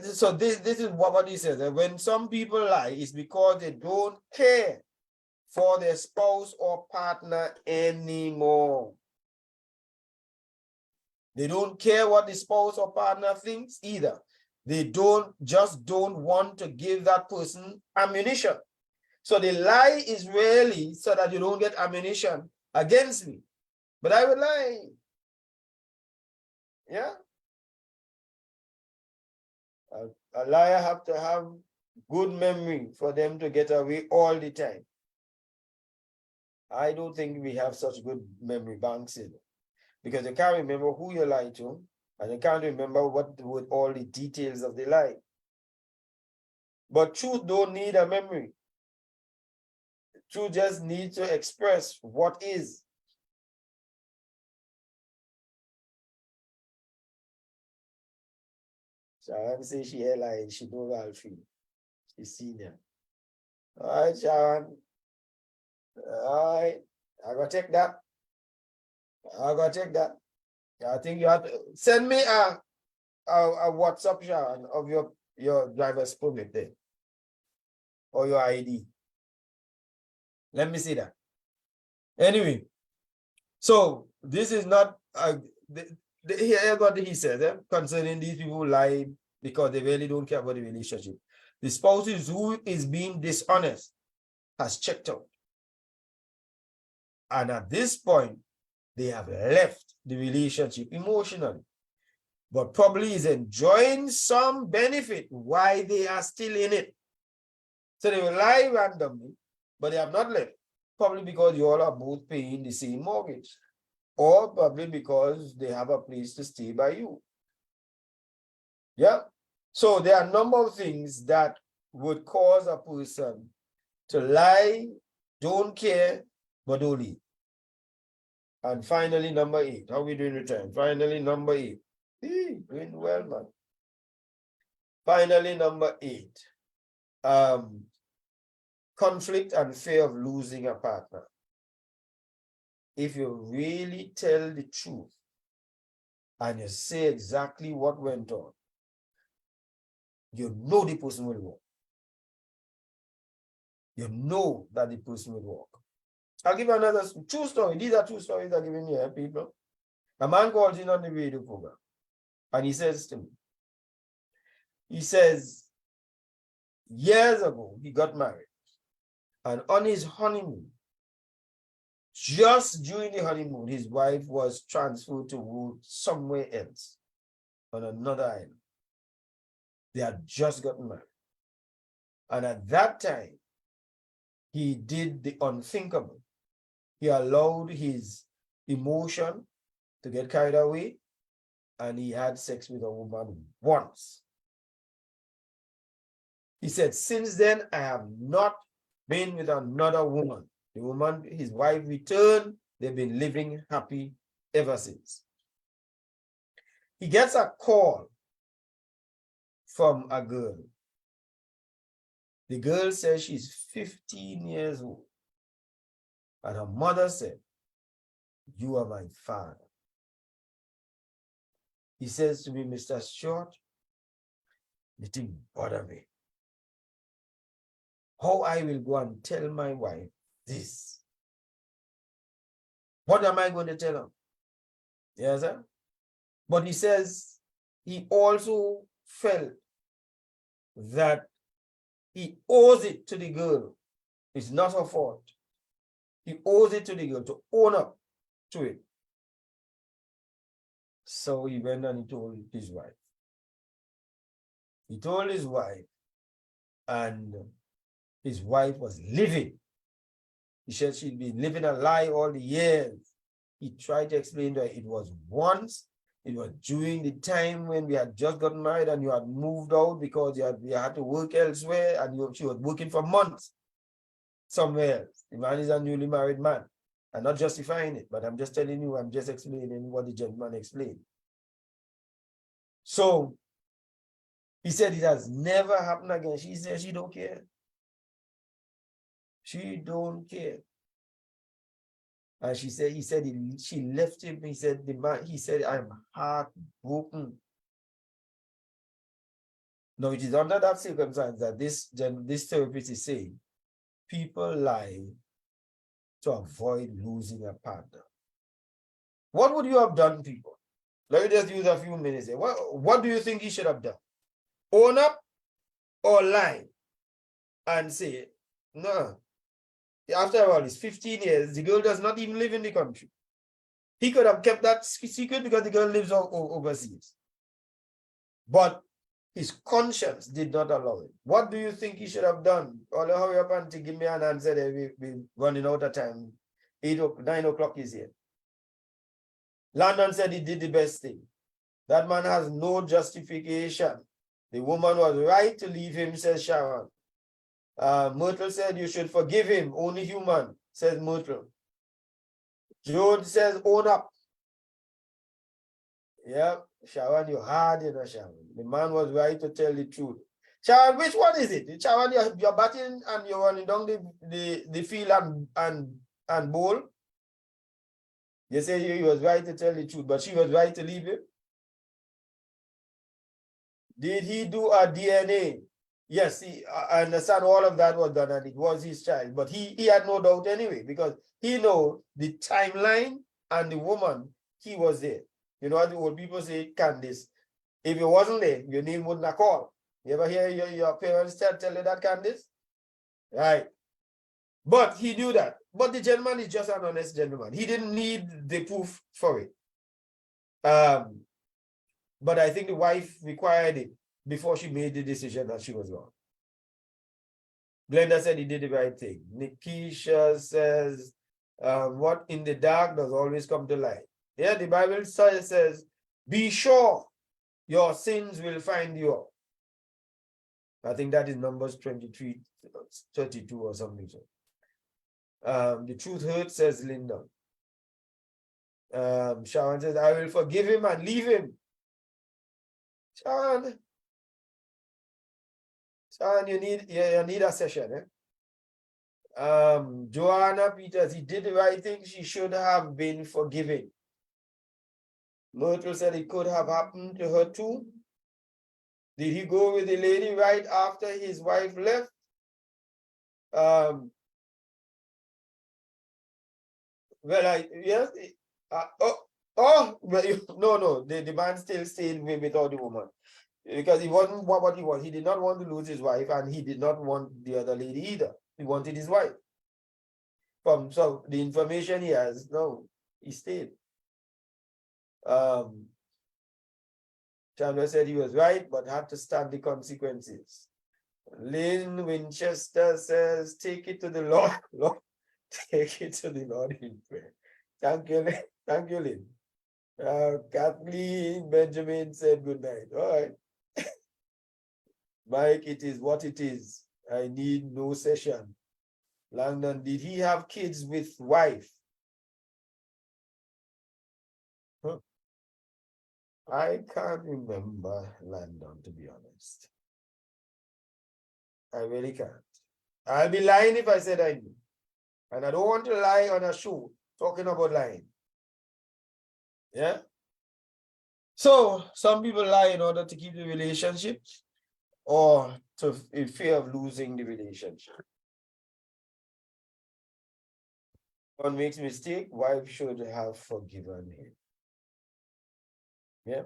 S1: So this is what he says. That when some people lie, it's because they don't care for their spouse or partner anymore. They don't care what the spouse or partner thinks either. They don't want to give that person ammunition. So the lie is really so that you don't get ammunition against me. But I would lie. Yeah. A liar have to have good memory for them to get away all the time. I don't think we have such good memory banks in it, because you can't remember who you lied to, and you can't remember what with all the details of the lie. But truth don't need a memory. Truth just needs to express what is. Sharon say she lying, she know Alfie. She's senior. All right, Sharon. All right. I gotta take that. I gotta take that. I think you have to send me a WhatsApp, Sharon, of your driver's permit there, or your ID. Let me see that. Anyway, so this is not here's what he says concerning these people who lie because they really don't care about the relationship. The spouse who is being dishonest has checked out. And at this point, they have left the relationship emotionally, but probably is enjoying some benefit while they are still in it. So they will lie randomly, but they have not left. Probably because you all are both paying the same mortgage, or probably because they have a place to stay by you. Yeah. So there are a number of things that would cause a person to lie, don't care, but don't leave. And finally, number 8. How are we doing with time? Finally, number 8. Doing well, man. Finally, number 8. Conflict and fear of losing a partner. If you really tell the truth and you say exactly what went on, you know the person will walk. You know that the person will walk. I'll give you another true story. These are true stories I'm giving you, people. A man calls in on the radio program and he says to me, he says, years ago, he got married, and on his honeymoon, just during the honeymoon, his wife was transferred to work somewhere else on another island. They had just gotten married. And at that time, he did the unthinkable. He allowed his emotion to get carried away, and he had sex with a woman once. He said, since then, I have not been with another woman. The woman, his wife, returned. They've been living happy ever since. He gets a call from a girl. The girl says she's 15 years old. And her mother said, you are my father. He says to me, Mr. Short, it didn't bother me. How I will go and tell my wife this? What am I going to tell her? Yes, sir? But he says he also felt that he owes it to the girl. It's not her fault. He owes it to the girl to own up to it. So he went and he told his wife. He told his wife, and his wife was living. He said she'd been living a lie all the years. He tried to explain to her it was once, it was during the time when we had just gotten married and you had moved out because you had to work elsewhere, and she was working for months somewhere else. The man is a newly married man. I'm not justifying it, but I'm just telling you, I'm just explaining what the gentleman explained. So he said it has never happened again. She said she don't care. She don't care. And she said, she left him. He said, I'm heartbroken. Now, it is under that circumstance that this therapist is saying, people lie to avoid losing a partner. What would you have done, people? Let me just use a few minutes here. What do you think he should have done? Own up or lie and say, No. After all, it's 15 years. The girl does not even live in the country. He could have kept that secret because the girl lives overseas. But his conscience did not allow it. What do you think he should have done? Or hurry up and give me an answer that we're running out of time. 9 o'clock is here. Landon said he did the best thing. That man has no justification. The woman was right to leave him, says Sharon. Myrtle said you should forgive him, only human, says Myrtle. Joe says own up. Yeah, Sharon, you're hard, Sharon. The man was right to tell the truth. Sharon, which one is it? Sharon, you're batting and you're running down the field and bowl. You say he was right to tell the truth, but she was right to leave him. Did he do a DNA? Yes, I understand all of that was done and it was his child, but he had no doubt anyway, because he know the timeline and the woman, he was there. You know what the old people say, Candice, if you wasn't there, your name wouldn't have called. You ever hear your parents tell you that, Candice? Right. But he knew that. But the gentleman is just an honest gentleman. He didn't need the proof for it. But I think the wife required it before she made the decision that she was wrong. Glenda said he did the right thing. Nikisha says, what in the dark does always come to light. Yeah, the Bible says, be sure your sins will find you out. I think that is Numbers 23, 32 or something. The truth hurts, says Linda. Sharon says, I will forgive him and leave him. Sharon, you need a session, Joanna Peters, he did the right thing. She should have been forgiven. Myrtle said it could have happened to her too. Did he go with the lady right after his wife left? Well, yes. Well, no. The man still stayed without the woman because he wasn't what he was. He did not want to lose his wife, and he did not want the other lady either. He wanted his wife. So the information he has, no, he stayed. Chandler said he was right, but had to stand the consequences. Lynn Winchester says, take it to the Lord. Lord, take it to the Lord in prayer. Thank you, Lynn. Thank you, Lynn. Kathleen Benjamin said good night. All right. Mike, it is what it is. I need no session. Langdon, did he have kids with wife? Huh? I can't remember Langdon, to be honest. I really can't. I'll be lying if I said I knew. And I don't want to lie on a show talking about lying. Yeah? So some people lie in order to keep the relationship or in fear of losing the relationship. One makes mistake, wife should have forgiven him. Yeah.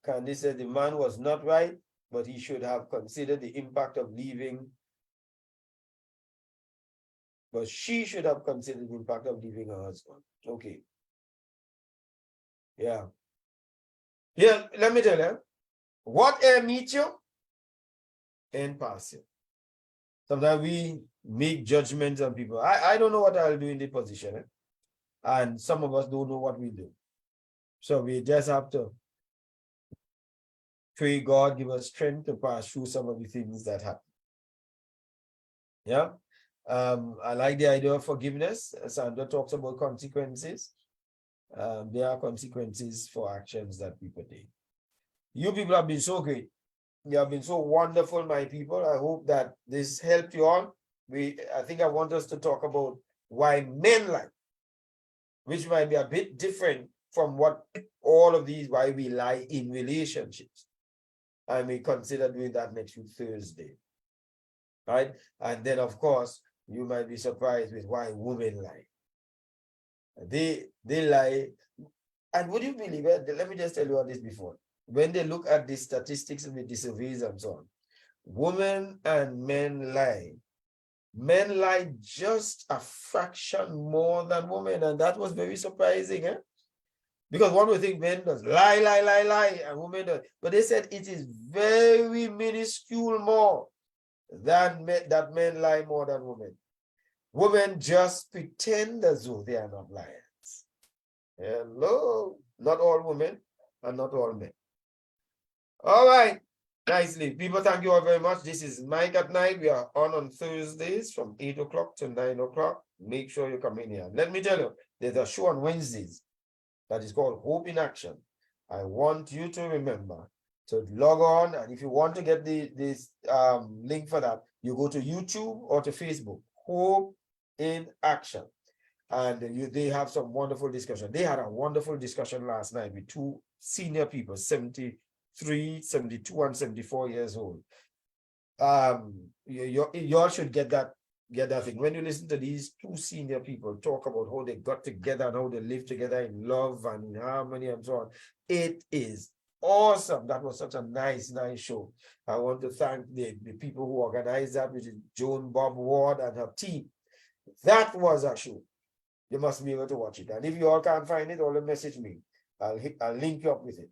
S1: Candice said the man was not right, but he should have considered the impact of leaving. But she should have considered the impact of leaving her husband. Okay. Yeah. Yeah, let me tell you. What air meet you and pass you. Sometimes we make judgments on people. I don't know what I'll do in the position. And some of us don't know what we do. So we just have to pray God give us strength to pass through some of the things that happen. Yeah. I like the idea of forgiveness. Sandra talks about consequences. There are consequences for actions that people take. You people have been so great. You have been so wonderful, my people. I hope that this helped you on. I think I want us to talk about why men lie, which might be a bit different from what all of these, why we lie in relationships. I may consider doing that next week, Thursday. Right? And then, of course, you might be surprised with why women lie. They lie. And would you believe it? Let me just tell you all this before. When they look at the statistics and the surveys and so on, women and men lie. Men lie just a fraction more than women, and that was very surprising, eh? Because one would think men does lie, lie, lie, lie, and women does. But they said it is very minuscule more than that men lie more than women. Women just pretend as though they are not liars. Hello, not all women and not all men. All right, nicely. People, thank you all very much. This is Mike at Night. We are on Thursdays from 8 o'clock to 9 o'clock. Make sure you come in here. Let me tell you, there's a show on Wednesdays that is called Hope in Action. I want you to remember to log on, and if you want to get this link for that, you go to YouTube or to Facebook, Hope in Action. And they have some wonderful discussion. They had a wonderful discussion last night with two senior people, 73, 72, and 74 years old. You all should get that thing. When you listen to these two senior people talk about how they got together and how they live together in love and in harmony and so on, it is awesome. That was such a nice show. I want to thank the people who organized that, which is Joan Bob Ward and her team. That was a show. You must be able to watch it. And if you all can't find it, all message me. I'll link you up with it.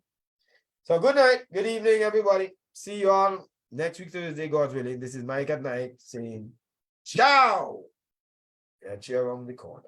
S1: So good night, good evening, everybody. See you all next week, Thursday, God willing. This is Mike at Night saying ciao. Catch you around the corner.